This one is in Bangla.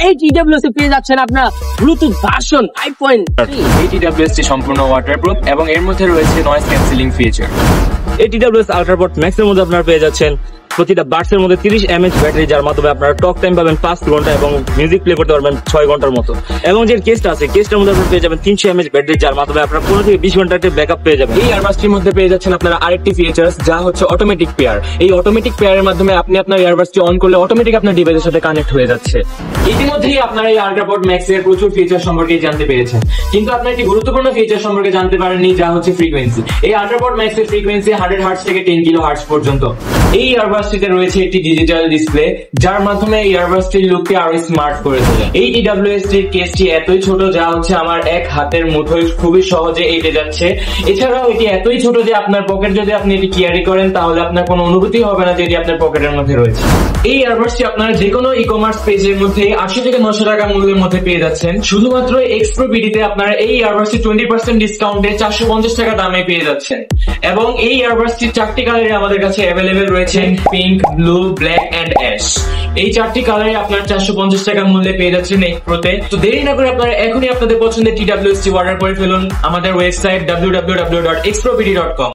এই TWS এ পেয়ে যাচ্ছেন আপনার ব্লুটুথ ভার্সন 5.3। এই TWS টি সম্পূর্ণ ওয়াটারপ্রুফ এবং এর মধ্যে রয়েছে নয়েজ ক্যান্সেলিং ফিচার। এই TWS আল্ট্রাবড ম্যাক্স এর মধ্যে আপনারা পেয়ে যাচ্ছেন প্রতিটা বাক্সের মধ্যে 30 mAh ব্যাটারি, যার মাধ্যমে আপনারা টক টাইম পাবেন 5 ঘন্টা এবং মিউজিক প্লে করতে পারবেন 6 ঘন্টার মতো। এবং যে কেসটা আছে, কেসটার মধ্যে আপনারা পেয়ে যাবেন 300 mAh ব্যাটারি, যার মাধ্যমে আপনারা 15 থেকে 20 ঘন্টার একটা ব্যাকআপ পেয়ে যাবেন। এই ইয়ারবাডসটির মধ্যে পেয়ে যাচ্ছেন আপনারা আরেকটি ফিচার্স, যা হচ্ছে অটোমেটিক পেয়ার। এই অটোমেটিক পেয়ারের মাধ্যমে আপনি আপনার ইয়ারবাডসটি অন করলে অটোমেটিক আপনার ডিভাইসের সাথে কানেক্ট হয়ে যাচ্ছে। ইতিমধ্যেই আপনারা এই আল্ট্রাবড ম্যাক্স এর প্রচুর ফিচার সম্পর্কে জানতে পেরেছেন, কিন্তু আপনারা একটি গুরুত্বপূর্ণ ফিচার সম্পর্কে জানতে পারেননি, যা হচ্ছে ফ্রিকোয়েন্সি। এই আল্ট্রাবড ম্যাক্স এর ফ্রিকোয়েন্সি 100 হার্টজ থেকে 10 কিলোহার্টজ পর্যন্ত। এই ইয়ারবাডসটিতে রয়েছে একটি ডিজিটাল ডিসপ্লে, যার মাধ্যমে এই ইয়ারবাডসটির লুককে আরো স্মার্ট করে তোলে। এই TWS টির কেসটি এতই ছোট, যা হচ্ছে আমার এক হাতের মুঠোয় খুবই সহজে এঁটে যাচ্ছে। এছাড়াও এটি এতই ছোট যে আপনার পকেট যদি আপনি এটি ক্যারি করেন, তাহলে আপনার কোনো অনুভূতি হবে না যে এটি আপনার পকেটের মধ্যে রয়েছে। এই ইয়ারবাডসটি আপনারা যে কোনো ই কমার্স পেজের মধ্যে 80 থেকে 900 টাকা মূল্যের মধ্যে পেয়ে যাচ্ছেন। শুধুমাত্র এক্সপ্রো বিডিতে আপনারা এই ইয়ারবাডসটি 20% ডিসকাউন্টে 450 টাকা দামে পেয়ে যাচ্ছেন। এবং এই ইয়ারবাডসটির 4টি কালারে আমাদের কাছে অ্যাভেলেবেল রয়েছে, pink, blue, black and ash. এই 4টি কালারে আপনার 450 টাকা মূল্যে পেয়ে যাচ্ছেন এক্সপ্রোতে। তো দেরি না করে আপনারা এখনই আপনাদের পছন্দের TWS টি অর্ডার করে ফেলুন আমাদের ওয়েবসাইট www.xprobd.com।